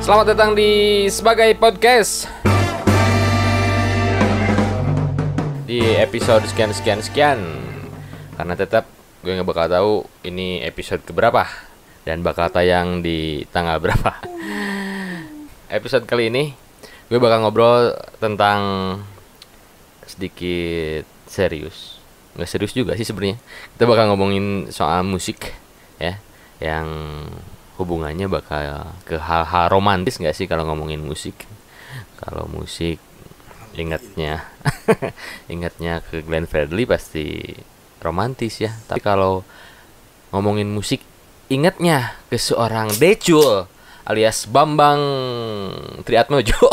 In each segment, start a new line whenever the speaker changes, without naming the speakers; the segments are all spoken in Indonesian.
Selamat datang di Sebagai Podcast. Di episode sekian. Karena tetap gue gak bakal tahu ini episode keberapa dan bakal tayang di tanggal berapa. Episode kali ini gue bakal ngobrol tentang sedikit serius. Gak serius juga sih sebenarnya. Kita bakal ngomongin soal musik ya, yang hubungannya bakal ke hal-hal romantis gak sih kalau ngomongin musik. Kalau musik ingatnya ingatnya ke Glenn Fredly pasti romantis ya. Tapi kalau ngomongin musik ingatnya ke seorang Decul alias Bambang Triatmojo.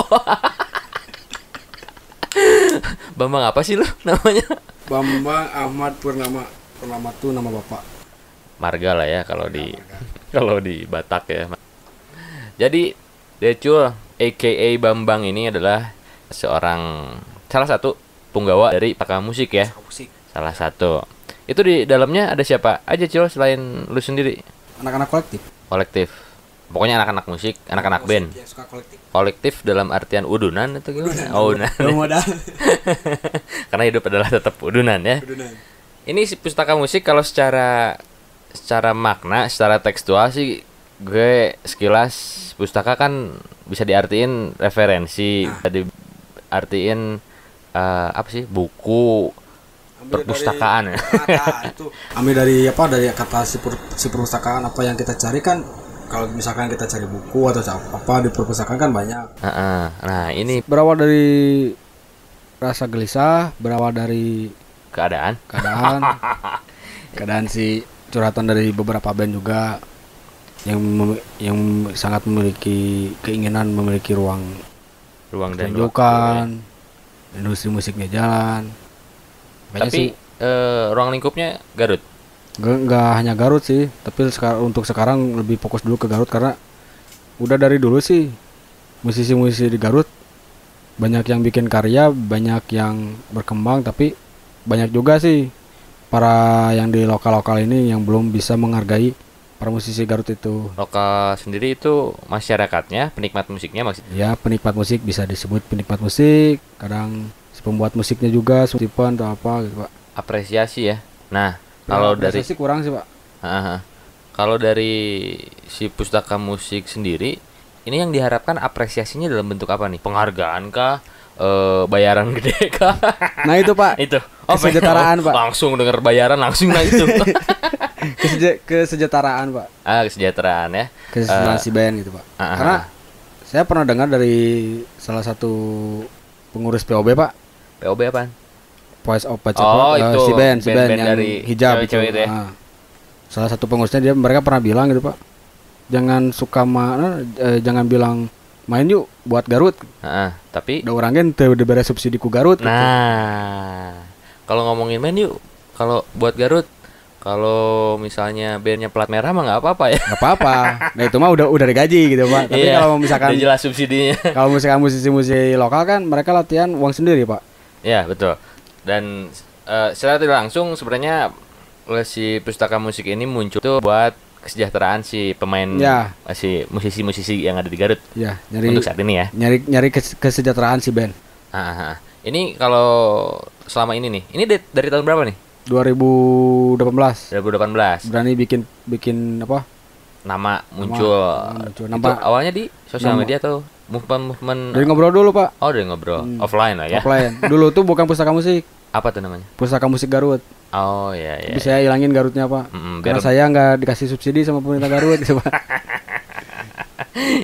Bambang apa sih lu namanya?
Bambang Ahmad Purnama. Purnama tuh nama bapak.
Marga lah ya kalau di Batak ya. Jadi Decul aka Bambang ini adalah salah satu punggawa dari Pustaka Musik ya. Salah satu. Itu di dalamnya ada siapa aja Cul selain lu sendiri?
Anak-anak kolektif.
Pokoknya anak-anak musik, anak-anak band.
Ya, suka kolektif.
Kolektif dalam artian udunan atau gimana? Udunan.
Modal.
Karena hidup adalah tetap udunan ya.
Udunan.
Ini si Pustaka Musik kalau secara makna, secara tekstual sih gue sekilas pustaka kan bisa diartiin referensi, bisa diartiin apa sih? Buku, perpustakaan.
Itu ambil dari kata si perpustakaan, apa yang kita cari kan. Kalau misalkan kita cari buku atau apa di perpustakaan kan banyak.
Nah, ini
Berawal dari rasa gelisah, berawal dari keadaan si curhatan dari beberapa band juga yang sangat memiliki keinginan memiliki ruang
dan
tunjukkan, industri musiknya jalan.
Tapi ruang lingkupnya Garut.
Nggak hanya Garut sih, tapi untuk sekarang lebih fokus dulu ke Garut karena udah dari dulu sih musisi-musisi di Garut banyak yang bikin karya, banyak yang berkembang, tapi banyak juga sih para yang di lokal-lokal ini yang belum bisa menghargai para musisi Garut itu.
Lokal sendiri itu masyarakatnya, penikmat musiknya maksudnya?
Ya, penikmat musik bisa disebut penikmat musik, kadang si pembuat musiknya juga, Steven atau apa gitu, Pak.
Apresiasi ya. Nah, kalau dari
sih kurang sih, Pak.
Kalau dari si Pustaka Musik sendiri, ini yang diharapkan apresiasinya dalam bentuk apa nih? Penghargaan kah? Bayaran gede kah?
Nah itu Pak.
Itu.
Kesejahteraan Pak.
Langsung denger bayaran langsung nah itu.
Kesejahteraan Pak.
Kesejahteraan ya.
Kesejahteraan si band gitu Pak. Karena saya pernah dengar dari salah satu pengurus POB Pak.
POB apaan?
Voice of Pacet.
Itu
si band yang
dari
hijab itu.
Ya?
Salah satu pengurusnya mereka pernah bilang gitu Pak. Jangan jangan bilang main yuk buat Garut.
Tapi
udah orang kan udah beres subsidi ku Garut.
Nah, gitu. Kalau ngomongin main yuk, kalau buat Garut, kalau misalnya bandnya plat merah mah nggak apa-apa ya.
Nggak apa-apa. Nah itu mah udah digaji gitu Pak. Tapi kalau misalkan
jelas subsidinya.
Kalau misalkan musisi lokal kan mereka latihan uang sendiri Pak.
Ya betul. Dan secara tidak langsung sebenarnya si Pustaka Musik ini muncul tuh buat kesejahteraan si pemain si musisi-musisi yang ada di Garut.
Ya,
untuk saat ini ya.
Nyari kesejahteraan si band.
Ini kalau selama ini nih, ini dari tahun berapa nih?
2018. Berani bikin apa?
Nama muncul. Itu awalnya di sosial media atau movement?
Dari ngobrol dulu Pak.
Oh dari ngobrol, offline lah ya.
Offline. Dulu tuh bukan Pustaka Musik.
Apa tuh namanya?
Pustaka Musik Garut.
Oh iya.
Tapi saya hilangin Garutnya Pak. Karena saya nggak dikasih subsidi sama pemerintah Garut gitu Pak.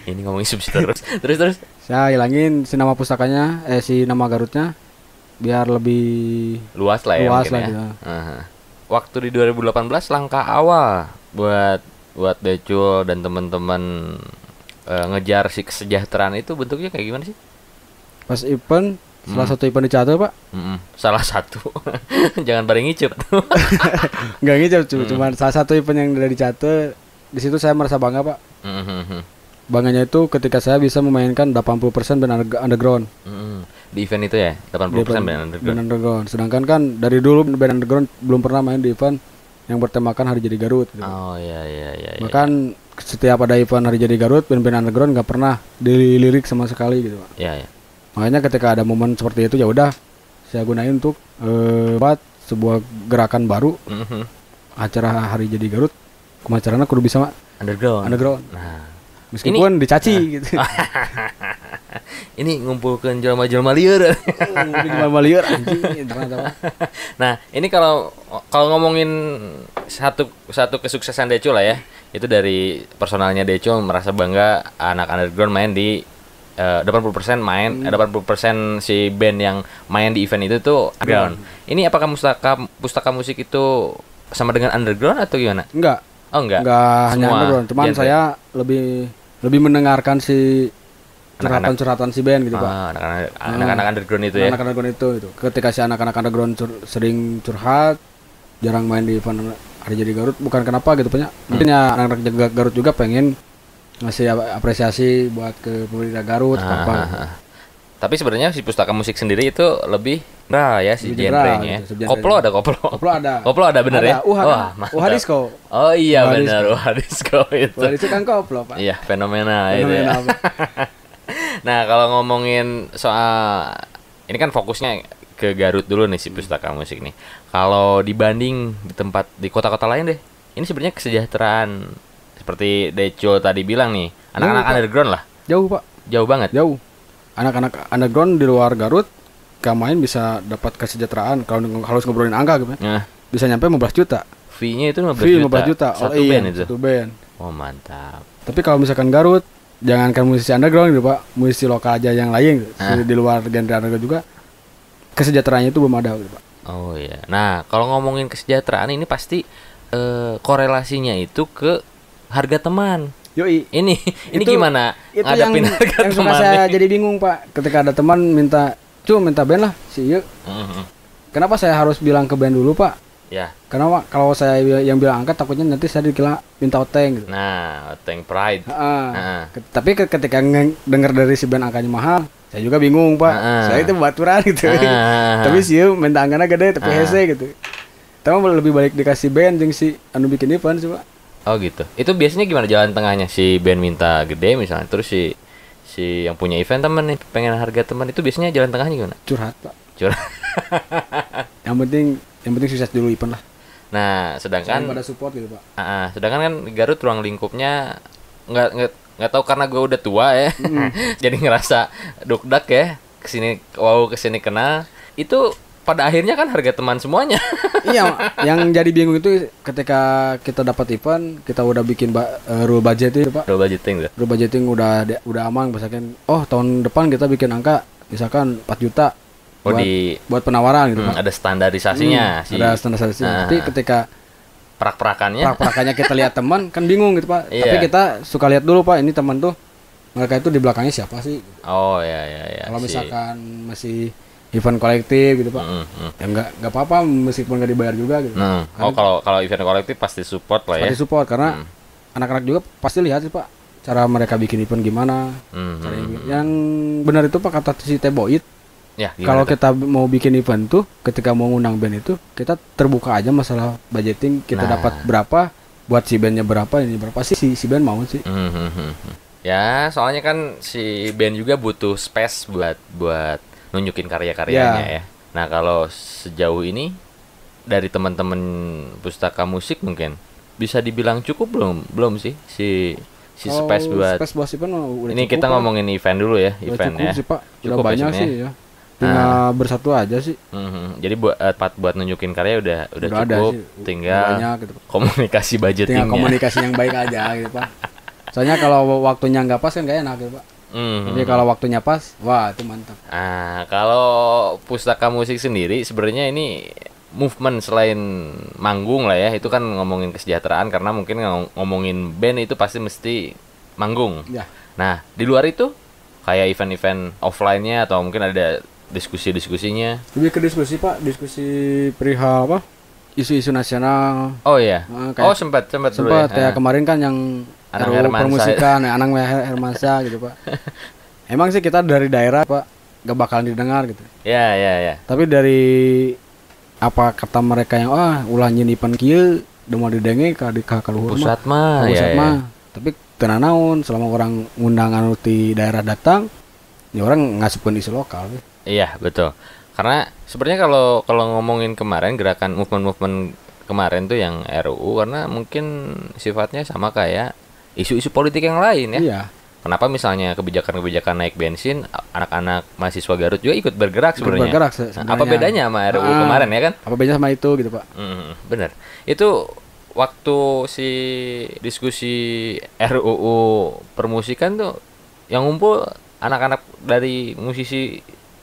Ini ngomongin subsidi terus. Saya
hilangin si nama pustakanya, si nama Garutnya biar lebih
luas lah ya. Gitu. Waktu di 2018 langkah awal buat Decul dan teman-teman ngejar si kesejahteraan itu bentuknya kayak gimana sih?
Pas event salah satu event di Catur Pak.
Salah satu. Jangan bareng ngicip.
Nggak ngicip, cuma salah satu event yang dari Catur. Di situ saya merasa bangga Pak. Bangganya itu ketika saya bisa memainkan 80% band underground.
Di event itu ya? 80% band
underground. Sedangkan kan dari dulu band underground belum pernah main di event yang bertemakan Hari Jadi Garut gitu.
Oh iya.
Bahkan setiap ada event hari jadi Garut, band-band underground nggak pernah dilirik sama sekali gitu Pak.
Ya, ya.
Makanya ketika ada momen seperti itu ya udah saya gunain untuk buat sebuah gerakan baru
Mhm.
acara hari jadi Garut. Kemacarana kudu bisa Pak underground.
Nah,
Meskipun dicaci gitu.
ini ngumpulkan jelma-jelma liar.
Cuma liar anjing ternyata Pak.
Nah, ini kalau ngomongin satu kesuksesan Deco lah ya. Itu dari personalnya Deco merasa bangga anak underground main di 80% main 80% si band yang main di event itu tuh underground. Ini apakah pustaka musik itu sama dengan underground atau gimana?
Enggak.
Oh, enggak.
Enggak hanya
Semua
underground, cuman
genre.
saya lebih mendengarkan si
Anak-anak.
curhatan si band gitu Pak.
Anak-anak underground itu ya.
Anak underground itu. Ketika si anak-anak underground sering curhat, jarang main di event hari jadi Garut, bukan kenapa gitu Pak. Mungkin ya anak-anak Garut juga pengen ngasih apresiasi buat ke pemerintah Garut apa.
Tapi sebenarnya si pustaka musik sendiri itu lebih ya si
Lebih general
genrenya.
gitu, subgenre.
Koplo ada koplo.
Koplo ada.
Koplo ada bener ya?
Wah,
mantap.
disco.
Oh iya
Uha
benar, disco itu.
Disco kan koplo Pak.
Iya, fenomena itu ya.
Fenomena, Pak.
Nah, kalau ngomongin soal ini kan fokusnya ke Garut dulu nih si pustaka musik nih. Kalau dibanding di kota-kota lain deh, ini sebenarnya kesejahteraan seperti Deco tadi bilang nih, anak-anak
Pak.
underground lah,
Jauh Pak,
jauh banget.
jauh. Anak-anak underground di luar Garut main bisa dapat kesejahteraan kalau harus ngobrolin angka gitu.
Nah,
Bisa nyampe 15 juta.
fee-nya itu 15
Fee
juta.
15 juta.
Satu band itu.
Satu band.
Oh, mantap.
Tapi kalau misalkan Garut, jangankan musisi underground gitu Pak, musisi lokal aja yang lain gitu. Di luar genre underground juga kesejahteraannya itu belum ada gitu Pak.
Oh iya. Nah, kalau ngomongin kesejahteraan ini pasti korelasinya itu ke harga teman.
Yoi.
Ini
Itu-
gimana
Itu
ngadepin harga
yang suka
teman
saya
nih?
jadi bingung Pak. Ketika ada teman minta band lah si Ieu.
Mhm.
Kenapa saya harus bilang ke band dulu Pak?
Ya.
Karena Pak, kalau saya yang bilang angkat takutnya nanti saya dikira minta oteng gitu.
Nah, Tank Pride.
Heeh. Tapi ketika dengar dari si band angkanya mahal, saya juga bingung Pak. Saya itu baturan gitu. Tapi sih minta angkanya gede tapi hese gitu. Tapi lebih baik dikasih band jeung si anu bikin event sih Pak.
Oh gitu. Itu biasanya gimana jalan tengahnya? Si band minta gede misalnya, terus si yang punya event temen nih pengen harga teman itu biasanya jalan tengahnya gimana?
Curhat Pak.
Curhat.
Yang penting sukses dulu event lah.
Nah, sedangkan
Pada support gitu Pak.
sedangkan kan Garut ruang lingkupnya nggak tahu karena gue udah tua ya. Jadi ngerasa dukdak ya. Kesini kenal. Itu pada akhirnya kan harga teman semuanya.
Iya, yang jadi bingung itu ketika kita dapat event, kita udah bikin rule budget itu Pak.
Udah budgeting tuh.
Rule budgeting udah aman, misalkan tahun depan kita bikin angka misalkan 4 juta
Oh,
buat penawaran gitu Pak.
ada standarisasinya sih.
Ada standarisasi. Tapi ketika
Prak-prakannya.
prak-prakannya kita lihat teman kan bingung gitu Pak.
Iya.
Tapi kita suka lihat dulu Pak, ini teman tuh mereka itu di belakangnya siapa sih?
Oh ya.
Kalau misalkan masih event kolektif gitu Pak. Ya enggak apa-apa meskipun enggak dibayar juga gitu.
Nah, kalau event kolektif pasti support lah ya.
Pasti support karena anak-anak juga pasti lihat sih Pak cara mereka bikin event gimana. Cara yang benar itu Pak kata si Teboit.
Ya,
Kalau
gimana tuh?
kita mau bikin event tuh ketika mau ngundang band itu kita terbuka aja masalah budgeting, kita
Nah.
dapat berapa, buat si bandnya berapa, ini berapa sih si band mau sih.
Ya, soalnya kan si band juga butuh space buat nunjukin karya-karyanya ya. Nah, kalau sejauh ini dari teman-teman pustaka musik mungkin bisa dibilang cukup belum sih si space buat
event udah
ini
cukup,
kita
Pak.
ngomongin event dulu ya,
Udah
event
cukup
ya.
sih Pak, udah
Cukup ya
banyak
sebenarnya.
sih ya. Tinggal bersatu aja sih.
Jadi buat nunjukin karya udah
Udah ada
cukup,
sih.
tinggal
Udah banyak gitu, Pak.
komunikasi budgetingnya.
Tinggal komunikasi yang baik aja gitu Pak. Soalnya kalau waktunya nggak pas kan nggak enak gitu Pak. Tapi kalau waktunya pas, wah itu mantap.
Nah, kalau pustaka musik sendiri sebenarnya ini movement selain manggung lah ya, itu kan ngomongin kesejahteraan karena mungkin ngomongin band itu pasti mesti manggung.
Ya.
Nah, di luar itu kayak event-event offline-nya atau mungkin ada diskusi-diskusinya.
Lebih ke diskusi Pak, diskusi perihal apa? Isu-isu nasional.
Oh iya.
Kayak-
sempat dulu
Sempat
ya.
kayak kemarin kan yang
Anang
RUU
Hermansyah.
permusikan, Anang Hermansyah gitu Pak. Emang sih kita dari daerah Pak, gak bakalan didengar gitu.
Ya.
Tapi dari apa kata mereka yang ulah nyin event kieu, udah mau didenge ka luhur
Pusat mah
Pusat
ya.
mah. Tapi tenang naon selama orang ngundang anu ti daerah datang, ya orang ngasupkeun isu lokal.
Iya, betul. Karena sebenarnya kalau ngomongin kemarin gerakan movement kemarin tuh yang RUU, karena mungkin sifatnya sama kayak isu-isu politik yang lain ya.
Iya.
Kenapa misalnya kebijakan-kebijakan naik bensin, anak-anak mahasiswa Garut juga ikut bergerak sebenarnya.
Bergerak
Nah, apa bedanya sama RUU kemarin ya kan?
Apa bedanya sama itu gitu, Pak?
Bener. Itu waktu si diskusi RUU permusikan tuh yang ngumpul anak-anak dari musisi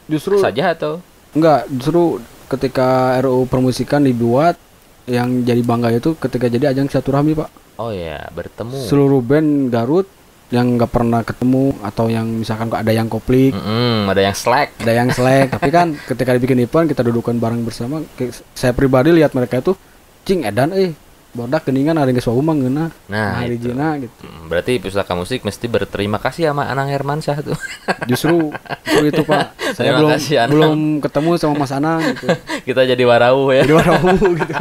Justru
saja atau
enggak, justru ketika RUU permusikan dibuat yang jadi bangga itu ketika jadi ajang silaturahmi, Pak.
oh ya bertemu.
Seluruh band Garut yang nggak pernah ketemu atau yang misalkan ada yang koplik,
Ada yang slack.
ada yang slack, tapi kan ketika dibikin event kita dudukkan bareng bersama. Saya pribadi lihat mereka itu cing edan bodak geningan ada yang geus waumang ngeunah.
Nah, itu.
Hijina gitu.
Berarti Pustaka Musik mesti berterima kasih sama Anang Hermansyah tuh.
Justru itu, Pak. Saya
Terima kasih, Anang.
belum ketemu sama Mas Anang gitu.
Kita jadi warau ya.
Jadi warau gitu.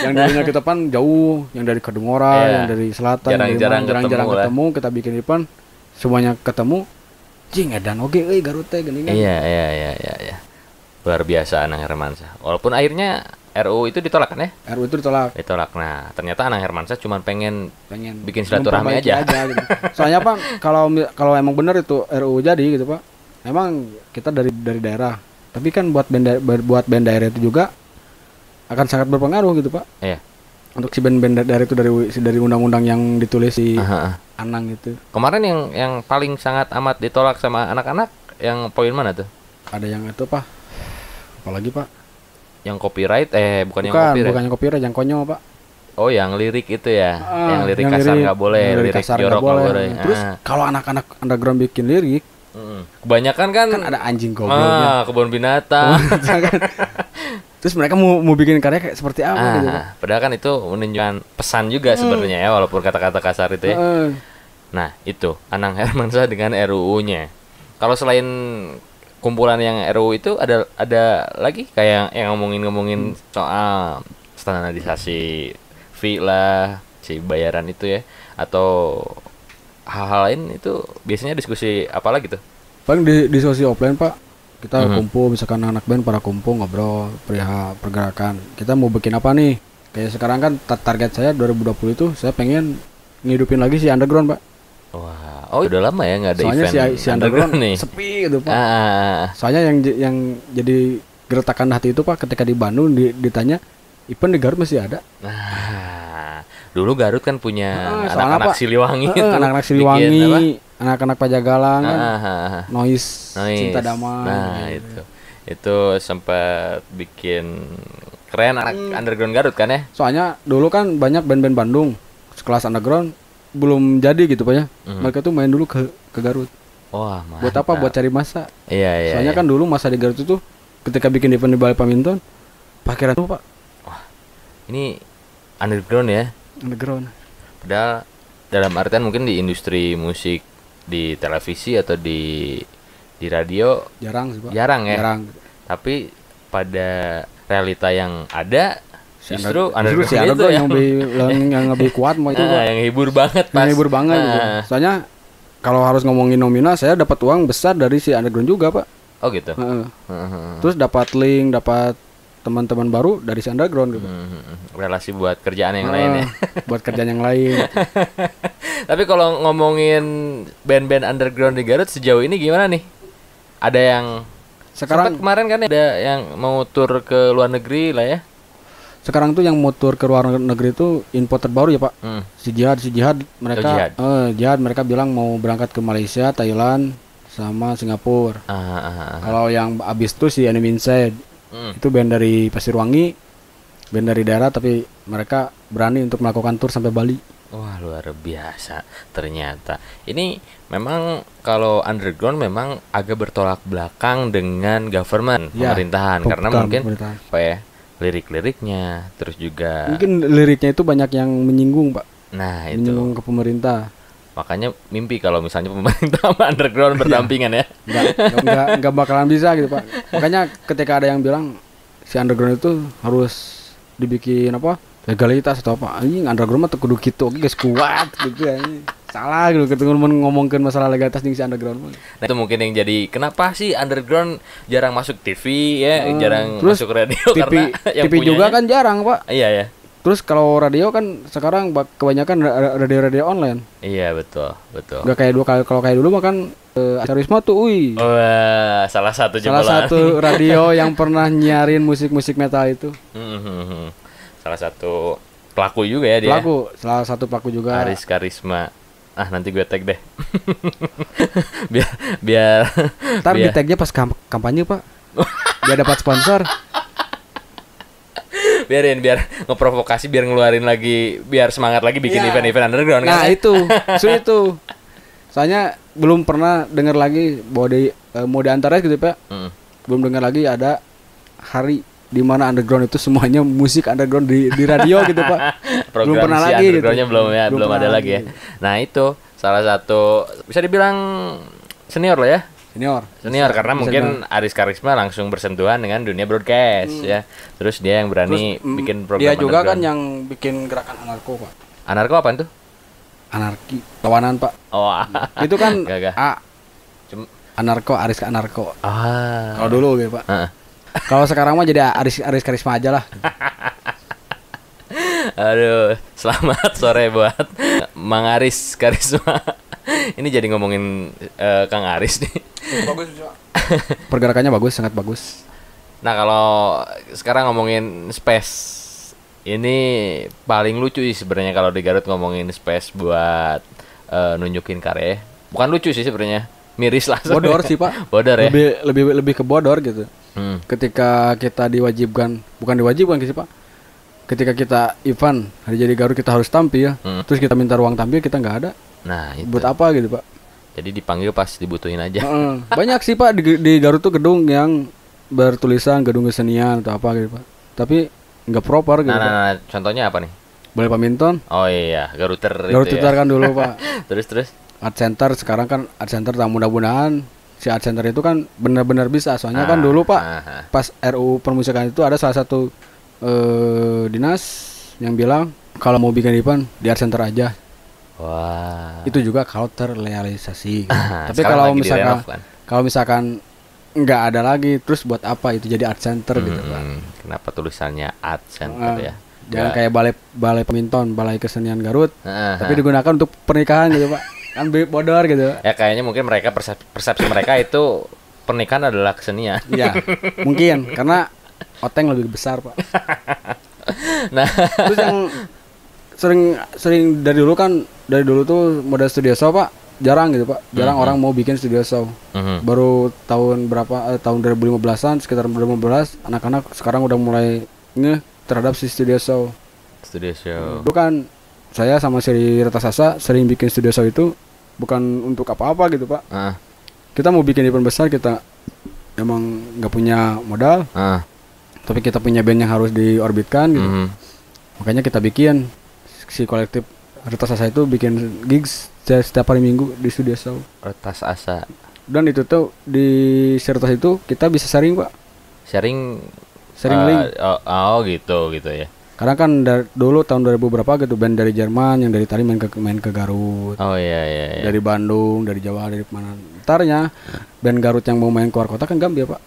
Yang dulunya kita pan jauh, yang dari Kedungora,
Iya.
yang dari selatan,
Jarang-jarang
jarang-jarang
ketemu lah.
ketemu, kita bikin event semuanya ketemu. Cing edan oge Garut teh geuningan.
Iya. Luar biasa Anang Hermansyah. Walaupun akhirnya RUU itu ditolak kan ya?
RUU itu ditolak.
Ditolak. Nah, ternyata Anang Hermansyah cuma pengen bikin silaturahmi
memperbaiki
aja.
gitu. Soalnya Pak, kalau emang benar itu RUU jadi gitu Pak. Emang kita dari daerah. Tapi kan buat band daerah itu juga akan sangat berpengaruh gitu Pak.
Iya.
Untuk si band daerah itu dari undang-undang yang ditulis si Anang gitu.
Kemarin yang paling sangat amat ditolak sama anak-anak yang poin mana tuh?
Ada yang itu Pak. Apalagi Pak?
Yang copyright bukan yang copyright.
Bukan yang copyright, yang konyol Pak.
Oh, yang lirik itu ya. Yang lirik
yang
kasar nggak boleh,
yang
lirik
kasar
jorok
nggak
nggak boleh.
Terus kalau anak-anak underground bikin lirik,
Kebanyakan kan
ada anjing gobloknya.
kebun binatang.
Terus mereka mau bikin karya kayak seperti apa gitu.
Padahal kan itu menunjukkan pesan juga sebenarnya ya, walaupun kata-kata kasar itu ya. Nah, itu Anang Hermansyah dengan RUU-nya. Kalau selain kumpulan yang RUU itu ada lagi kayak yang ngomongin soal standarisasi fee lah, si bayaran itu ya, atau hal-hal lain itu biasanya diskusi apa lagi tuh?
Paling di sosial offline Pak. Kita kumpul, misalkan anak band pada kumpul ngobrol perihal pergerakan. Kita mau bikin apa nih? Kayak sekarang kan target saya 2020 itu saya pengen ngidupin lagi si underground Pak.
Wah, udah lama ya nggak ada
soalnya
event
si underground
nih.
sepi gitu Pak. Soalnya yang jadi gertakan hati itu Pak ketika di Bandung ditanya event di Garut masih ada.
Nah, dulu Garut kan punya
Pak,
anak-anak Siliwangi itu.
Anak-anak Siliwangi, anak-anak Pajagalan kan. Noise, Cinta Damai.
Nah, itu sempat bikin keren anak underground Garut kan ya.
Soalnya dulu kan banyak band-band Bandung sekelas underground belum jadi gitu Pak ya. Mereka tuh main dulu ke Garut.
Wah, mantap.
Buat apa? Buat cari masa.
Iya.
Soalnya kan dulu masa di Garut itu ketika bikin event di Balai Paminton, parkiran tuh Pak.
Wah, ini underground ya.
Underground.
Padahal dalam artian mungkin di industri musik, di televisi atau di radio
Jarang sih Pak.
Jarang ya.
Jarang.
Tapi pada realita yang ada justru
si
itu
yang lebih kuat mau itu Pak.
yang hibur banget pas.
Yang hibur banget gitu. Soalnya kalau harus ngomongin nominal saya dapat uang besar dari si underground juga Pak.
Oh gitu.
Terus dapat link, dapat teman-teman baru dari si underground gitu.
Relasi buat kerjaan yang lain ya.
Buat kerjaan yang lain.
Tapi kalau ngomongin band-band underground di Garut sejauh ini gimana nih? Ada yang
sekarang
kemarin kan ada yang mau tur ke luar negeri lah ya.
Sekarang tuh yang mau tur ke luar negeri itu info terbaru ya Pak. Si Jihad mereka Jihad mereka bilang mau berangkat ke Malaysia, Thailand sama Singapura. Kalau yang abis tuh si Enemy Inside. Itu band dari Pasirwangi, band dari daerah tapi mereka berani untuk melakukan tur sampai Bali.
Wah, luar biasa ternyata. Ini memang kalau underground memang agak bertolak belakang dengan government, pemerintahan karena mungkin apa ya, lirik-liriknya terus juga
mungkin liriknya itu banyak yang menyinggung Pak.
Nah, itu
menyinggung ke pemerintah.
Makanya mimpi kalau misalnya pemerintah sama underground berdampingan ya.
Enggak bakalan bisa gitu Pak. Makanya ketika ada yang bilang si underground itu harus dibikin apa? legalitas atau apa anjing underground mah teu kudu kitu oge geus kuat gitu anjing. Salah gitu ketika ngomongkeun masalah legalitas jeung si underground mah.
Nah, itu mungkin yang jadi kenapa sih underground jarang masuk TV ya, jarang
terus
masuk radio
TV,
karena yang
TV juga kan jarang, Pak.
Iya ya.
Terus kalau radio kan sekarang kebanyakan radio-radio online.
Iya, betul.
Gak kayak kalau kayak dulu mah kan Acarisma tuh,
Wah, salah satu
radio yang pernah nyiarin musik-musik metal itu.
Salah satu pelaku juga ya dia.
Salah satu pelaku juga.
Aris Karisma. Nanti gue tag deh. biar
Ntar di tagnya pas kampanye, Pak. Biar dapat sponsor.
Biar ngeprovokasi, biar ngeluarin lagi, biar semangat lagi bikin event-event underground
kan. Nah,
kan?
itu. Soalnya belum pernah dengar lagi bahwa mau diantaranya gitu, Pak. Belum dengar lagi ada hari di mana underground itu semuanya musik underground di radio gitu, Pak.
Belum pernah si lagi undergroundnya gitu. belum ada lagi ya. Nah, itu salah satu bisa dibilang senior lah ya. Senior karena mungkin Aris Karisma langsung bersentuhan dengan dunia broadcast ya. Terus dia yang berani bikin program.
Dia juga kan yang bikin gerakan anarko, Pak.
Anarko apaan tuh?
Anarki, tawanan, Pak.
Oh.
Itu kan anarko, Aris Anarko. Kalau dulu gitu, Pak. Kalau sekarang mah jadi Aris Karisma aja lah.
Aduh, selamat sore buat Mang Aris Karisma. Ini jadi ngomongin Kang Aris nih.
Bagus, pergerakannya bagus, sangat bagus.
Nah, kalau sekarang ngomongin space, ini paling lucu sih sebenarnya kalau di Garut ngomongin space buat nunjukin karya. Bukan lucu sih sebenarnya, miris lah.
Bodor sih, Pak.
Bodor ya.
Lebih ke bodor gitu. Ketika kita bukan diwajibkan sih, Pak. Ketika kita event hari jadi Garut kita harus tampil, terus kita minta ruang tampil kita nggak ada. Nah, itu. Buat apa gitu, Pak?
Jadi dipanggil pas dibutuhin aja.
Banyak sih, Pak, di Garut tuh gedung yang bertulisan gedung kesenian atau apa gitu, Pak. Tapi nggak proper gitu.
Nah, contohnya apa nih?
Balai Paminton.
Oh iya, Garuter
itu ya. Kan dulu, Pak.
terus
Art Center sekarang kan Art Center, mudah-mudahan si Art Center itu kan benar-benar bisa. Soalnya kan dulu, Pak, pas RUU permusikan itu ada salah satu dinas yang bilang kalau mau bikin event di Art Center aja.
Wah.
Itu juga kalau terrealisasi. Tapi kalau misalkan nggak ada lagi, terus buat apa itu jadi Art Center gitu, Pak?
Kenapa tulisannya Art Center ya?
Jangan kayak balai Paminton, balai kesenian Garut, tapi digunakan untuk pernikahan gitu, Pak. Kan bodor gitu.
Ya kayaknya mungkin mereka persepsi mereka itu pernikahan adalah kesenian.
Iya, mungkin karena oteng lebih besar, Pak. Nah, terus yang sering dari dulu tuh model studio show, Pak, jarang gitu, Pak. Jarang orang mau bikin studio show. Baru tahun 2015-an, sekitar 2015 anak-anak sekarang udah mulai terhadap si studio show. Itu kan saya sama si Reta Sasa sering bikin studio show itu bukan untuk apa-apa gitu, Pak. Kita mau bikin event besar, kita emang nggak punya modal, tapi kita punya band yang harus diorbitkan gitu. Makanya kita bikin si kolektif Reta Sasa itu bikin gigs setiap hari Minggu di studio show.
Reta Sasa.
Dan itu tuh di Sertas itu kita bisa sharing, Pak.
Sharing
link.
Gitu ya.
Karena kan dulu tahun 2000 berapa gitu band dari Jerman yang dari tadi main ke Garut.
Oh iya.
Dari Bandung, dari Jawa, dari mana. Entarnya band Garut yang mau main keluar kota kan Gambia, Pak.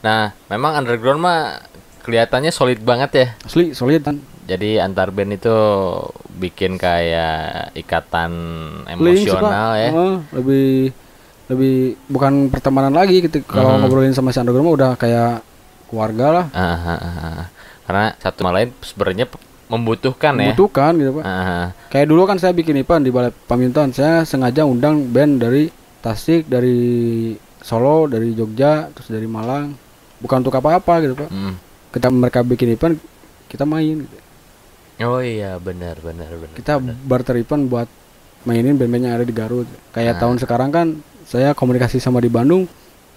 Nah, memang underground mah kelihatannya solid banget ya.
Asli solid kan.
Jadi antar band itu bikin kayak ikatan emosional ya.
Lebih bukan pertemanan lagi gitu. Kalau ngobrolin sama si underground mah udah kayak keluarga lah.
Karena satu sama lain sebenarnya membutuhkan
gitu, Pak. Kayak dulu kan saya bikin event di Balai Paminton, saya sengaja undang band dari Tasik, dari Solo, dari Jogja, terus dari Malang. Bukan untuk apa-apa gitu, Pak. Ketika mereka bikin event, kita main gitu.
Oh iya, benar.
Kita barter event buat mainin band-band yang ada di Garut. Kayak tahun sekarang kan saya komunikasi sama di Bandung.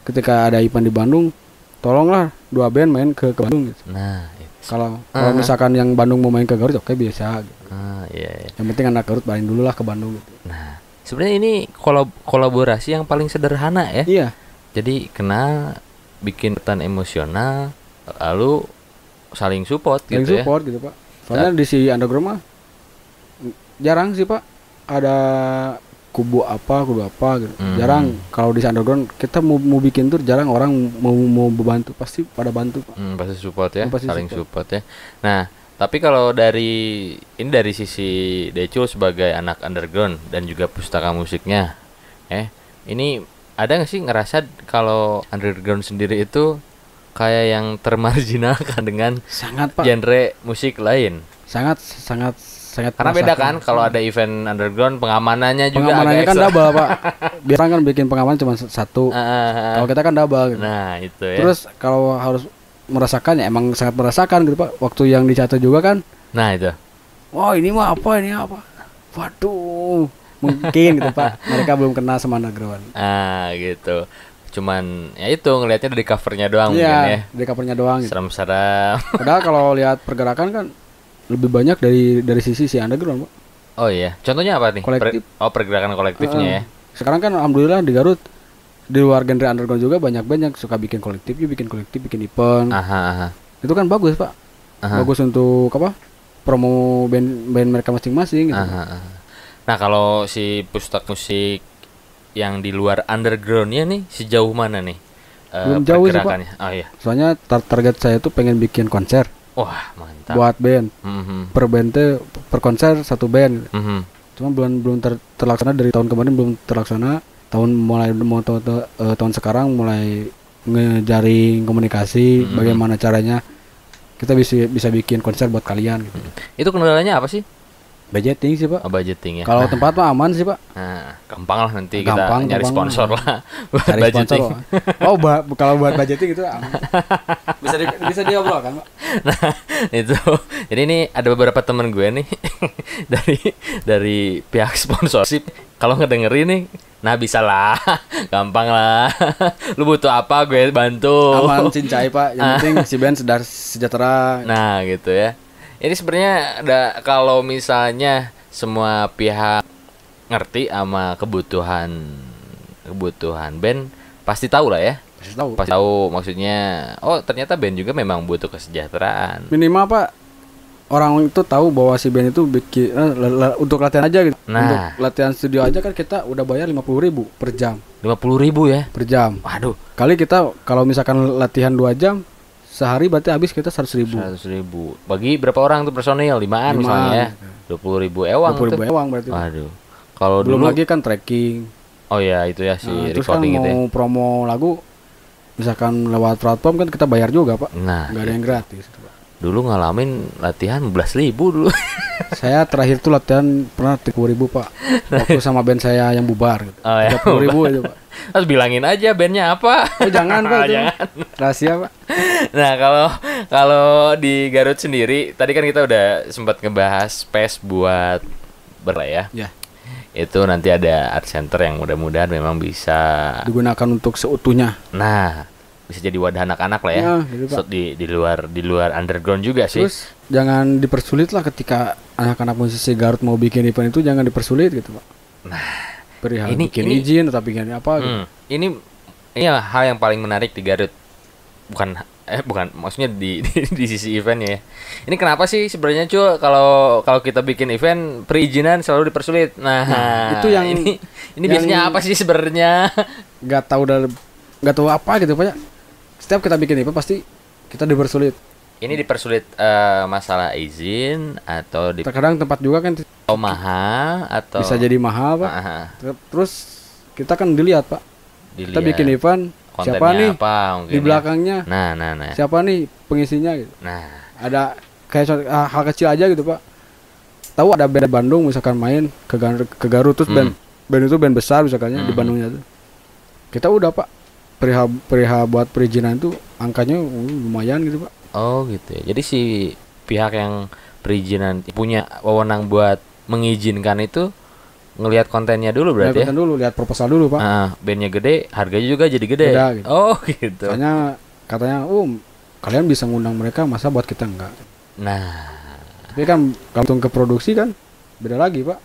Ketika ada event di Bandung, tolonglah 2 band main ke Bandung gitu.
Nah,
kalau misalkan yang Bandung mau main ke Garut, oke biasa gitu.
Iya.
Yang penting anak Garut main dulu lah ke Bandung gitu.
Nah, sebenarnya ini kolaborasi yang paling sederhana ya.
Iya.
Jadi bikin petan emosional, lalu saling support gitu.
Saling support gitu, Pak. Soalnya di si underground mah jarang sih Pak ada kubu apa gitu. Jarang kalau di si underground kita mau bikin tuh jarang orang mau bantu, pasti pada bantu Pak.
Pasti support ya,
Pasti
saling support ya. Nah, tapi kalau dari sisi Decul sebagai anak underground dan juga pustaka musiknya, ini ada nggak sih ngerasa kalau underground sendiri itu kayak yang termarginalkan dengan
Sangat Pak.
genre musik lain?
Sangat
Karena beda kan kalau ada event underground pengamanannya juga
pengamanannya
agak
kan
ekstra.
double Pak. Biasanya kan bikin pengaman cuma satu. Kalau kita kan double gitu.
Nah itu ya.
Terus kalau harus merasakan ya emang sangat merasakan gitu Pak. Waktu yang dicatat juga kan,
Nah itu.
wah ini apa. Waduh, mungkin gitu Pak. Mereka belum kenal sama underground.
Gitu. Cuman ya itu ngelihatnya dari covernya doang mungkin ya.
Iya, dari covernya doang gitu.
Serem-serem.
Padahal kalau lihat pergerakan kan lebih banyak dari sisi si underground Pak.
Oh iya. Contohnya apa nih?
Kolektif.
Pergerakan kolektifnya ya.
Sekarang kan alhamdulillah di Garut di luar genre underground juga banyak suka bikin kolektif, bikin event.
Aha.
Itu kan bagus Pak. Bagus untuk apa? Promo band mereka masing-masing gitu.
Aha. Nah kalau si pustak musik yang di luar undergroundnya nih sejauh mana nih
Belum jauh sih, Pak.
pergerakannya? Oh iya.
Soalnya target saya tuh pengen bikin konser
Wah mantap.
buat band.
Mhm.
Per konser satu band.
Mhm.
Cuma belum terlaksana dari tahun kemarin, belum terlaksana. Tahun sekarang mulai ngejaring komunikasi bagaimana caranya kita bisa bikin konser buat kalian gitu.
Itu kendalanya apa sih?
Budgeting sih Pak.
Budgeting ya.
Kalau tempat mah aman sih Pak.
Nah, gampang lah nanti
Gampang,
kita nyari
gampang.
sponsor lah buat
Cari
budgeting.
sponsor. Oh, kalau buat budgeting itu aman. bisa diobrol kan Pak.
Nah, itu. Jadi ini ada beberapa temen gue nih dari pihak sponsorship. Kalau ngedengerin nih, nah bisa lah, gampang lah. Lu butuh apa gue bantu.
Aman cincai Pak. Yang penting si band sejahtera.
Nah, gitu ya. Ini sebenarnya kalau misalnya semua pihak ngerti sama kebutuhan band, pasti tahu lah ya. Pasti tahu maksudnya. Oh, ternyata band juga memang butuh kesejahteraan.
Minimal Pak, orang itu tahu bahwa si band itu bikin untuk latihan aja gitu.
Nah.
Untuk latihan studio aja kan kita udah bayar 50.000 per jam.
50.000 ya
per jam.
Waduh.
Kali kita kalau misalkan latihan 2 jam sehari berarti habis kita 100.000.
100.000. Bagi berapa orang tuh personil? 5-an misalnya ya. 20.000 ewang
20.000
tuh.
ewang berarti.
Waduh. Kalau
belum
dulu
lagi kan tracking.
Oh ya itu ya si
Terus kan
recording
mau
itu ya.
promo lagu misalkan lewat platform kan kita bayar juga Pak.
Nah,
nggak ada yang gratis Pak.
Dulu ngalamin latihan 15.000 dulu.
Saya terakhir tuh latihan pernah 30.000 Pak. Waktu sama band saya yang bubar gitu.
Oh, ya.
30.000 itu Pak.
Terus bilangin aja bandnya apa.
Oh jangan Pak itu.
Jangan.
Rahasia Pak.
Nah kalau di Garut sendiri tadi kan kita udah sempat ngebahas space buat ya.
Ya.
Itu nanti ada art center yang mudah-mudahan memang bisa
Digunakan untuk seutuhnya.
Nah bisa jadi wadah anak-anak lah ya.
Ya, gitu, Pak.
Di luar underground juga sih.
Terus jangan dipersulit lah ketika anak-anak musisi Garut mau bikin event itu, jangan dipersulit gitu Pak.
Nah
perihal bikin izin atau bikin apa gitu.
Ini hal yang paling menarik di Garut. Bukan maksudnya di sisi eventnya ya. Ini kenapa sih sebenarnya cuy kalau kita bikin event perizinan selalu dipersulit. Nah
itu yang
ini biasanya apa sih sebenarnya?
Nggak tahu apa gitu Pak ya. Setiap kita bikin event pasti kita dipersulit.
Ini dipersulit masalah izin atau
Terkadang tempat juga kan
mahal atau
bisa jadi mahal Pak. Terus kita kan dilihat Pak. Kita bikin event siapa nih
apa,
di belakangnya.
Nah.
Siapa nih pengisinya gitu.
Nah,
ada kayak hal kecil aja gitu Pak. Tahu ada band Bandung misalkan main ke Garut terus band itu band besar misalkannya di Bandungnya tuh. Kita udah Pak perihal buat perizinan itu angkanya lumayan gitu Pak.
Oh gitu ya. Jadi si pihak yang perizinan punya wewenang buat mengizinkan itu ngelihat kontennya dulu berarti
konten dulu, lihat proposal dulu Pak.
Bandnya gede, harganya juga jadi gede.
Beda, gitu.
Oh gitu.
Soalnya katanya, kalian bisa ngundang mereka, masa buat kita enggak?
Nah.
Tapi kan kalau ngitung ke produksi kan beda lagi Pak.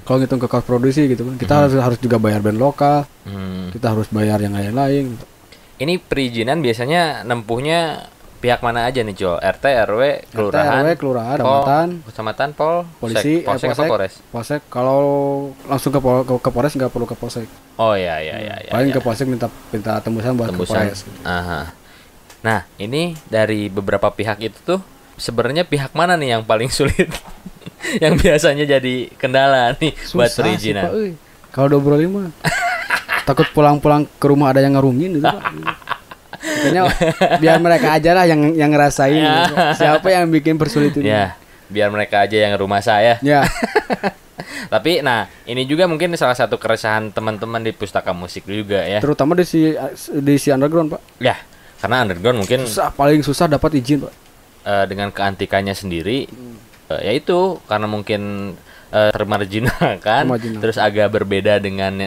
Kalau ngitung ke cost produksi gitu kan, kita harus juga bayar band lokal, kita harus bayar yang lain-lain. Gitu.
Ini perizinan biasanya nempuhnya Pihak mana aja nih, Col? RT, RW, kelurahan,
RT, RW, kelurahan,
Pol,
kecamatan,
Pol,
polisi,
Polsek apa Polres?
Polsek. Kalau langsung ke Polres nggak perlu ke Polsek.
Oh ya ya ya ya.
Paling
ya.
ke Polsek minta tembusan buat ke Polres.
Aha. Nah, ini dari beberapa pihak itu tuh sebenarnya pihak mana nih yang paling sulit? Yang biasanya jadi kendala nih buat
Susah sih,
perizinan.
Pak, kalau diobrolin mah takut pulang-pulang ke rumah ada yang ngerungin gitu, Pak. Makanya biar mereka aja lah yang ngerasain gitu. Siapa yang bikin persulit ini.
Ya, biar mereka aja yang rumah saya.
Ya.
Tapi nah, ini juga mungkin salah satu keresahan teman-teman di Pustaka Musik juga ya.
Terutama di si underground, Pak.
Ya, karena underground mungkin
Paling susah dapat izin, Pak.
Dengan keantikannya sendiri yaitu karena mungkin termarginalkan, terus agak berbeda dengan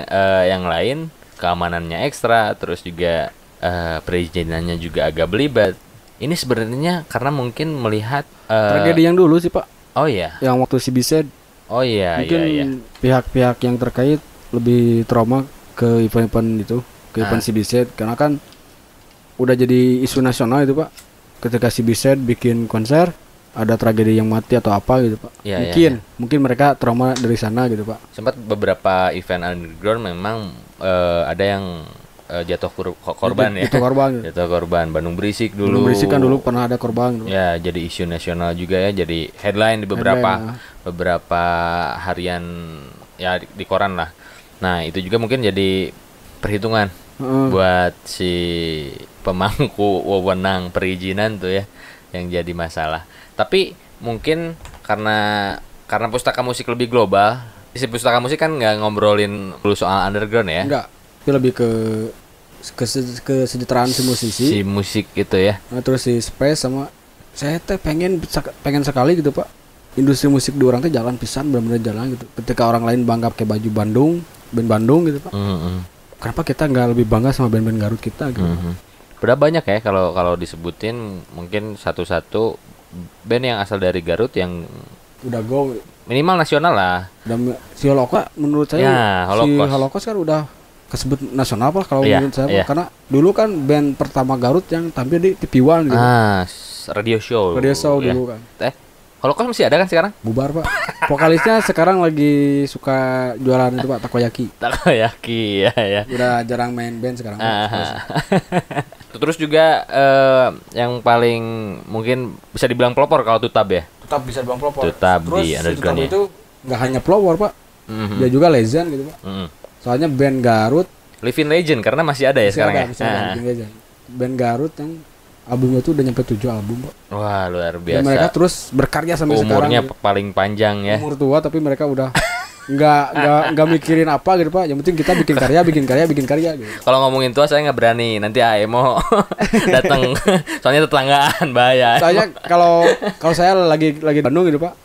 yang lain, keamanannya ekstra, terus juga perizinannya juga agak belibet. Ini sebenarnya karena mungkin melihat
tragedi yang dulu sih, Pak.
Oh iya.
Yang waktu si Bised.
Oh iya,
mungkin
iya.
Pihak-pihak yang terkait lebih trauma ke event-event itu, ke event si Bised, karena kan udah jadi isu nasional itu, Pak. Ketika si Bised bikin konser, ada tragedi yang mati atau apa gitu, Pak.
Ya,
mungkin mereka trauma dari sana gitu, Pak.
Sempat beberapa event underground memang ada yang jatuh korban ya.
Jatuh korban. Gitu.
Jatuh korban. Bandung Berisik dulu.
Bandung Berisik kan dulu pernah ada korban. Gitu.
Ya, jadi isu nasional juga ya. Jadi headline di beberapa harian ya di koran lah. Nah, itu juga mungkin jadi perhitungan buat si pemangku wewenang perizinan tuh ya, yang jadi masalah. Tapi mungkin karena Pustaka Musik lebih global, si Pustaka Musik kan nggak ngobrolin dulu soal underground ya.
Enggak. Itu lebih ke kesejahteraan si musisi.
Si musik gitu ya.
Nah, terus si Space sama saya teh pengen sekali gitu, Pak. Industri musik di orang teh jalan pisan, benar-benar jalan gitu. Ketika orang lain bangga pakai baju Bandung, band Bandung gitu, Pak. Kenapa kita nggak lebih bangga sama band-band Garut kita gitu?
Udah banyak ya kalau disebutin mungkin satu-satu band yang asal dari Garut yang
udah go
minimal nasional lah.
Si Holocaust menurut saya
ya,
si Holocaust kan udah kesebut nasional lah kalau menurut saya, karena dulu kan band pertama Garut yang tampil di TV One gitu.
Radio show
dulu kan.
Holocaust masih ada kan sekarang?
Bubar, Pak. Vokalisnya sekarang lagi suka jualan itu, Pak, takoyaki.
Takoyaki ya.
Udah jarang main band sekarang.
Terus juga yang paling mungkin bisa dibilang pelopor kalau Tutab ya.
Tutab bisa dibilang pelopor.
Tutab
terus
di underground
ya. Itu nggak hanya pelopor, Pak. Dia juga legend gitu, Pak. Soalnya band Garut
Living Legend karena masih ada ya sekarang ya.
Band Garut yang albumnya tuh udah nyampe 7 album, Pak.
Wah, luar biasa.
Dan mereka terus berkarya sampai sekarang.
Umurnya paling panjang ya.
Umur tua tapi mereka udah nggak mikirin apa gitu, Pak. Yang penting kita bikin karya gitu.
Kalau ngomongin tua saya nggak berani, nanti Aemo datang. Soalnya tetanggaan bahaya.
Soalnya kalau saya lagi Bandung gitu, Pak.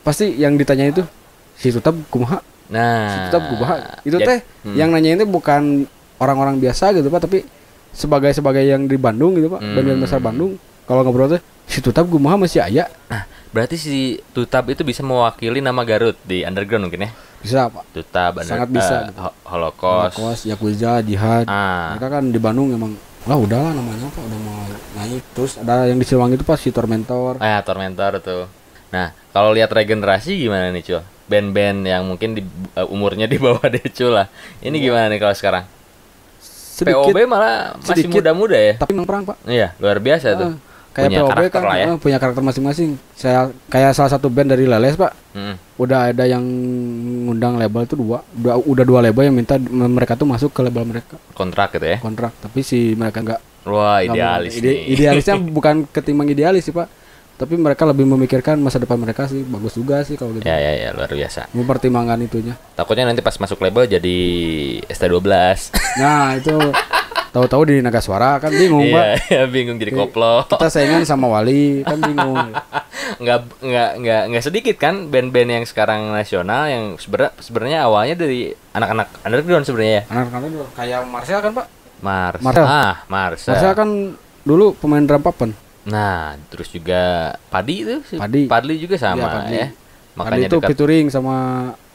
Pasti yang ditanya itu si Tutab kumaha.
Nah,
Tutab kumaha. Itu teh yang nanyain itu bukan orang-orang biasa gitu, Pak, tapi sebagai yang di Bandung gitu, Pak. Band-band besar Bandung. Kalau ngobrol teh si Tutab kumaha masih aya.
Nah, berarti si Tutab itu bisa mewakili nama Garut di underground mungkin ya?
Bisa, Pak.
Tutab,
sangat bisa.
Holocaust,
Yakuza, Jihad. Mereka kan di Bandung emang udahlah namanya, Pak, udah mau naik. Terus ada yang di Silwangi itu, Pak, si Tormentor.
Tormentor tuh. Nah, kalau lihat regenerasi gimana nih, Cul? Band-band yang mungkin umurnya di bawah Decu lah. Ini gimana nih kalau sekarang?
Sedikit,
POB malah masih muda-muda ya.
Tapi perang, Pak.
Iya, luar biasa tuh.
Kayak
punya
POB kan
ya.
Punya karakter masing-masing. Saya kayak salah satu band dari Leles, Pak. Udah ada yang ngundang label itu udah 2 label yang minta mereka tuh masuk ke label mereka.
Kontrak gitu ya.
Kontrak, tapi si mereka enggak.
Wah, idealis nih.
Idealisnya bukan ketimbang idealis sih, Pak. Tapi mereka lebih memikirkan masa depan mereka sih. Bagus juga sih kalau gitu.
Ya, luar biasa.
Mempertimbangkan itunya.
Takutnya nanti pas masuk label jadi ST12.
Nah, itu tahu-tahu di Naga Suara kan bingung, Pak.
Iya, bingung jadi koplo.
Kita saingan sama Wali kan bingung.
Enggak sedikit kan band-band yang sekarang nasional yang sebenarnya awalnya dari anak-anak underground sebenarnya ya.
Anak-anak kayak Marcel kan, Pak?
Marcel.
Marcel kan dulu pemain drum papen.
Nah, terus juga Padi itu.
Padi
juga sama ya.
Makanya Padi itu featuring sama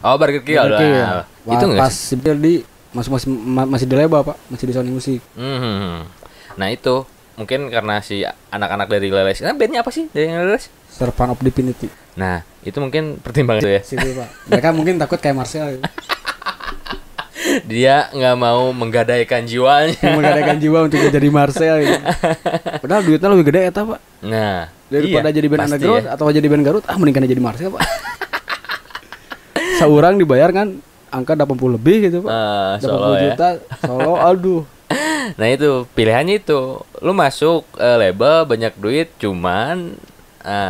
Burger Kill.
Ya. Itu enggak sih? Masih di label, Pak, masih di Sony Music.
Nah, itu mungkin karena si anak-anak dari Leles. Nah, bandnya apa sih dari Leles?
Servant of Divinity.
Nah, itu mungkin pertimbangan itu ya.
Situ Pak. Mereka mungkin takut kayak Marcel.
Dia nggak mau menggadaikan jiwanya.
Menggadaikan jiwa untuk jadi Marcel gitu. Padahal duitnya lebih gede eta Pak.
Nah,
Daripada
iya,
jadi band
pasti
underground
ya.
atau jadi band Garut, mendingan jadi Marcel Pak. Seorang dibayar kan angka 80 lebih gitu Pak. 80
Solo ya.
juta solo, aduh.
Nah itu pilihannya itu, lu masuk label banyak duit, cuman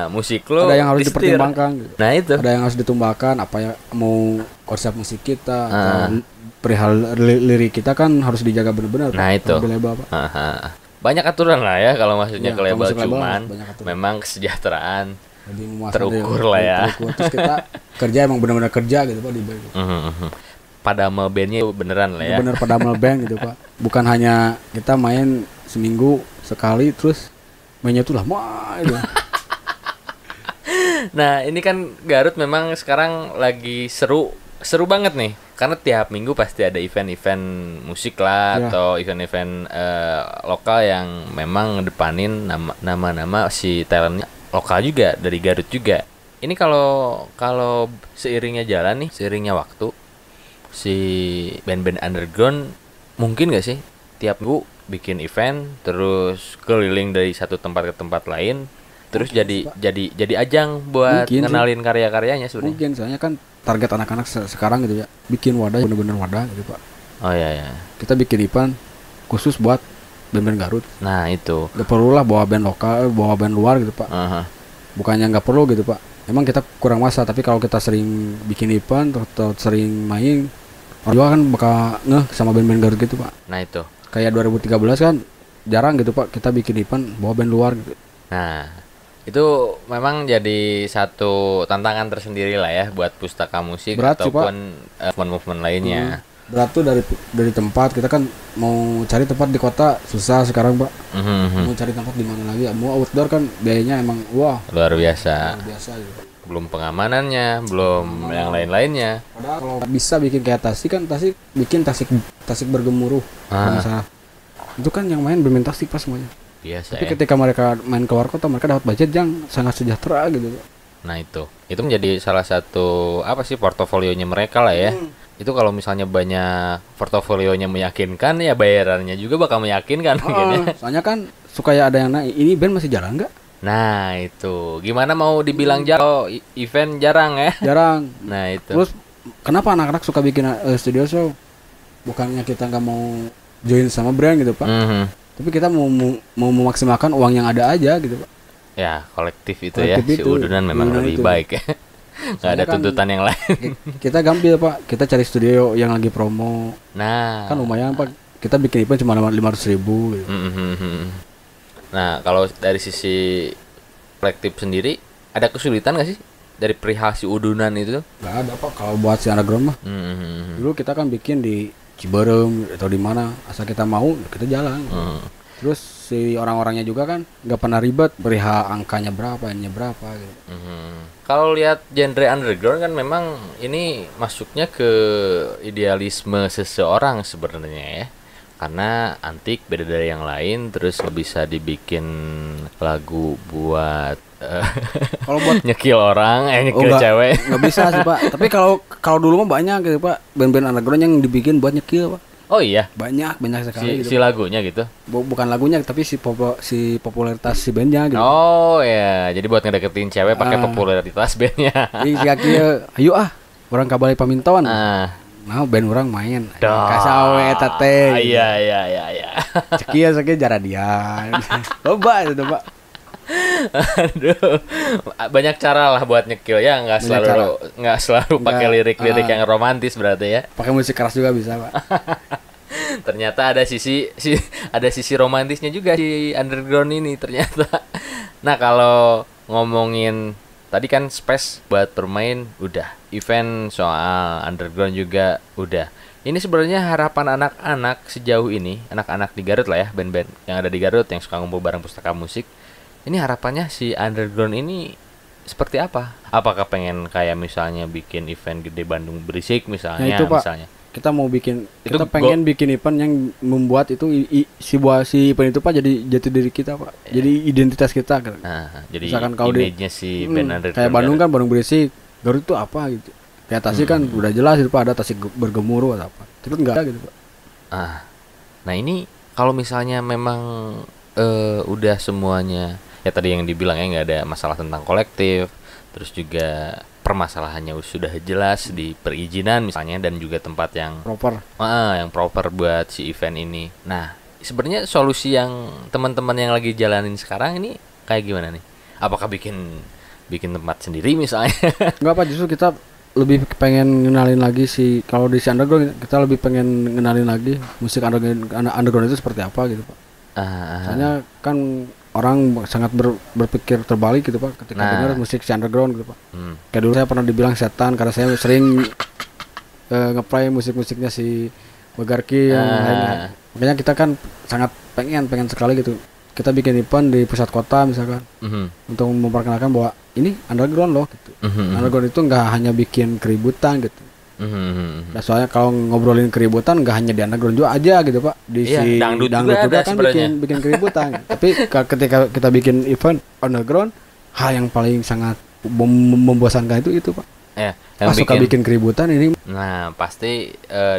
musik lu
Ada yang harus
disetir.
dipertimbangkan gitu.
Nah itu.
Ada yang harus ditumbangkan apa ya, mau konsep musik kita
Ah.
atau perihal lirik kita kan harus dijaga benar-benar
Nah,
Pak,
itu.
kalau di label Pak.
Aha. Banyak aturan lah ya kalau maksudnya
Iya,
ke
kalau
label,
masuk label
cuman
banyak aturan.
memang kesejahteraan.
Jadi memuaskan
Terukur
diri,
lah ya.
terukur. Terus kita kerja emang benar-benar kerja gitu Pak di band.
Pada bandnya beneran lah ya.
Bener pada band gitu Pak. Bukan hanya kita main seminggu sekali terus mainnya tuh lama gitu.
Nah ini kan Garut memang sekarang lagi seru banget nih, karena tiap minggu pasti ada event-event musik lah,
Ya.
atau event-event lokal yang memang ngedepanin nama-nama si talentnya lokal juga dari Garut juga. Ini kalau seiringnya jalan nih, seiringnya waktu, si band-band underground mungkin gak sih tiap minggu bikin event terus keliling dari satu tempat ke tempat lain, terus
Mungkin,
jadi ajang buat
Mungkin sih.
ngenalin karya-karyanya sebenarnya.
Mungkin soalnya kan target anak-anak sekarang gitu ya, bikin wadah bener-bener wadah gitu Pak.
Oh iya ya.
Kita bikin event khusus buat band-band Garut.
Nah itu.
Gak perlu lah bawa band lokal, bawa band luar gitu Pak.
Aha.
Bukannya nggak perlu gitu Pak. Emang kita kurang masa, tapi kalau kita sering bikin event atau sering main, orang juga kan bakal ngeh sama band-band Garut gitu Pak.
Nah itu.
Kayak 2013 kan jarang gitu Pak kita bikin event bawa band luar gitu.
Nah itu memang jadi satu tantangan tersendiri lah ya buat Pustaka Musik
Berat sih,
ataupun movement-movement lainnya.
Berat tuh dari tempat, kita kan mau cari tempat di kota susah sekarang Pak.
Mhm.
Mau cari tempat di mana lagi? Mau outdoor kan biayanya emang wah
Luar biasa.
luar biasa gitu.
Belum pengamanannya, belum yang lain-lainnya.
Padahal kalau bisa bikin kayak Tasik kan, Tasik bikin Tasik bergemuruh. Kalau nggak salah. Itu kan yang main bermain Tasik pas semuanya.
Biasa
Tapi
ya.
ketika mereka main keluar kota, mereka dapat budget yang sangat sejahtera gitu.
Nah itu menjadi salah satu apa sih portofolionya mereka lah ya. Itu kalau misalnya banyak portofolionya meyakinkan, ya bayarannya juga bakal meyakinkan gitu ya.
Soalnya kan suka ya ada yang nanya, ini band masih jalan nggak?
Nah itu gimana mau dibilang jarang? Oh, event jarang ya.
Jarang.
Nah itu.
Terus kenapa anak-anak suka bikin studio show? Bukannya kita nggak mau join sama brand gitu Pak,
Mhm.
tapi kita mau memaksimalkan uang yang ada aja gitu Pak.
Ya kolektif itu
Kolektif
ya. Si
itu,
Udunan memang
Udunan
lebih
itu.
baik ya. Nggak ada
Soalnya kan
tuntutan yang lain.
Kita gampil Pak, kita cari studio yang lagi promo,
Nah
kan lumayan Pak. Kita bikin event cuma 500.000 gitu.
mhm. Nah kalau dari sisi kolektif sendiri ada kesulitan nggak sih dari perihal si Udunan itu?
Nggak ada Pak kalau buat si underground mah.
Mhm.
Dulu kita kan bikin di Ciberem atau di mana, asal kita mau kita jalan.
Mhm.
Terus si orang-orangnya juga kan nggak pernah ribet perihal angkanya berapa, ininya berapa gitu.
Kalau lihat genre underground kan memang ini masuknya ke idealisme seseorang sebenarnya ya. Karena antik beda dari yang lain, terus bisa dibikin lagu buat
Kalau buat
nyekil orang, nyekil
nggak,
cewek.
nggak bisa sih Pak. Tapi kalau dulu mah banyak gitu Pak, band-band underground yang dibikin buat nyekil Pak.
Oh iya,
Banyak sekali
si
gitu.
lagunya gitu.
Bukan lagunya tapi si popularitas si bandnya gitu.
Oh ya, jadi buat ngedeketin cewek pakai popularitas bandnya.
Jadi si kaki ayo orang kabali paminton.
Ah,
Nah, band orang main.
dah.
Kasawe eta teh.
Iya.
Cekia jaradian. Loba itu tuh, Pak.
Aduh, banyak cara lah buat nyekil ya, nggak
Banyak
selalu pakai
Nggak,
lirik-lirik yang romantis berarti ya.
Pakai musik keras juga bisa, Pak.
Ternyata ada sisi romantisnya juga di underground ini ternyata. Nah, kalau ngomongin tadi kan space buat bermain udah, event soal underground juga udah. Ini sebenarnya harapan anak-anak sejauh ini, anak-anak di Garut lah ya, band-band yang ada di Garut yang suka ngumpul bareng Pustaka Musik. Ini harapannya si underground ini seperti apa? Apakah pengen kayak misalnya bikin event gede Bandung Berisik misalnya,
Nah, itu, Pak.
misalnya?
kita mau bikin,
Itu
kita pengen bikin event yang membuat itu si event itu Pak jadi jati diri kita Pak. Jadi identitas kita kan.
Nah, jadi
Misalkan kau
image-nya si band underground
kayak Bandung
Garut.
kan Bandung Berisik, Garut itu apa gitu. Kayak Tasik kan udah jelas itu Pak, ada Tasik bergemuruh atau apa. Itu enggak ada gitu Pak.
Nah ini kalau misalnya memang udah semuanya ya tadi yang dibilang ya nggak ada masalah tentang kolektif, terus juga permasalahannya sudah jelas di perizinan misalnya dan juga tempat yang proper buat si event ini. Nah sebenarnya solusi yang teman-teman yang lagi jalanin sekarang ini kayak gimana nih? Apakah bikin tempat sendiri misalnya?
Enggak Pak, justru kita lebih pengen ngenalin lagi si, kalau di si underground kita lebih pengen ngenalin lagi musik underground itu seperti apa gitu Pak. Soalnya kan orang sangat berpikir terbalik gitu Pak ketika dengar musik si underground gitu Pak. Kayak dulu saya pernah dibilang setan karena saya sering ngeplay musik-musiknya si Begarki yang lainnya. Makanya kita kan sangat pengen sekali gitu. Kita bikin event di pusat kota misalkan untuk memperkenalkan bahwa ini underground loh gitu. Underground itu nggak hanya bikin keributan gitu. Nah soalnya kalau ngobrolin keributan nggak hanya di underground juga aja gitu Pak, di si
dangdut
juga kan bikin keributan. Tapi ketika kita bikin event underground, hal yang paling sangat membosankan itu Pak.
Yang
suka bikin keributan ini.
Nah pasti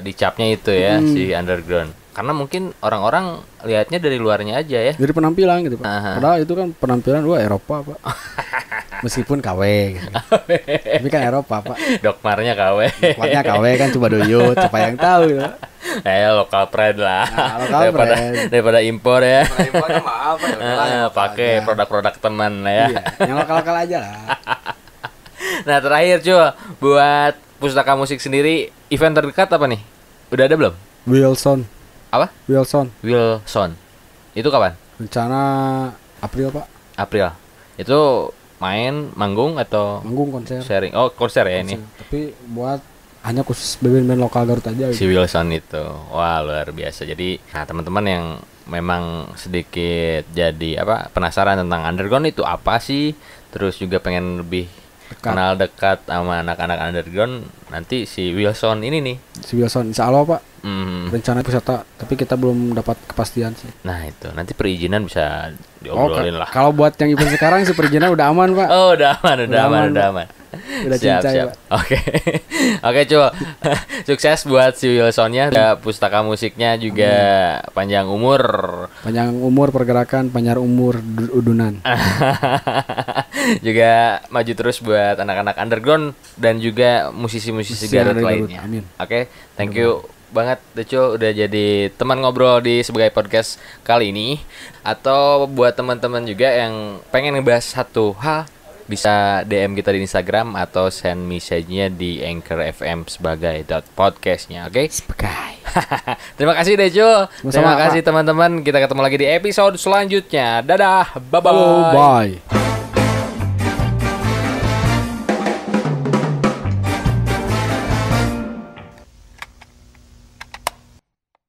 dicapnya itu ya si underground. Karena mungkin orang-orang lihatnya dari luarnya aja ya.
Dari penampilan gitu Pak. Padahal itu kan penampilan Eropa Pak. Meskipun KW gitu. Tapi kan Eropa Pak.
Dokmarnya KW.
Dokmarnya KW kan coba doyot, siapa yang tahu ya.
Lokal pride lah. Daripada impor ya.
Impornya maaf
pakai produk-produk teman lah ya.
Iya, yang lokal-lokal aja lah.
Nah terakhir cuy, buat Pustaka Musik sendiri event terdekat apa nih? Udah ada belum?
Wilson.
Apa?
Wilson.
Itu kapan?
Rencana April Pak.
April. Itu main, manggung atau?
Manggung, konser.
Sharing. Oh konser ya ini.
Tapi buat hanya khusus band-band lokal Garut aja.
Si Wilson itu, wah luar biasa. Jadi, nah teman-teman yang memang sedikit jadi penasaran tentang underground itu apa sih? Terus juga pengen lebih kenal dekat sama anak-anak underground, nanti si Wilson ini nih. Si
Wilson, insya Allah Pak. Rencana wisata, tapi kita belum dapat kepastian sih.
Nah itu, nanti perizinan bisa diobrolin lah.
Kalau buat yang event sekarang sih perizinan udah aman Pak.
Oh udah aman.
Udah siap.
Oke coba sukses buat si Wilsonnya, Pustaka Musiknya juga panjang umur pergerakan, panjang umur udunan.
Juga
maju terus buat anak-anak underground dan juga musisi-musisi Garut lainnya.
Amin.
Oke, thank you banget Deco udah jadi teman ngobrol di sebagai podcast kali ini. Atau buat teman-teman juga yang pengen ngebahas satu hal, bisa DM kita di Instagram atau send message-nya di Anchor FM sebagai podcastnya, oke?
Sebagai.
Terima kasih Deco. Terima kasih teman-teman. Kita ketemu lagi di episode selanjutnya. Dadah, bye-bye.
Bye.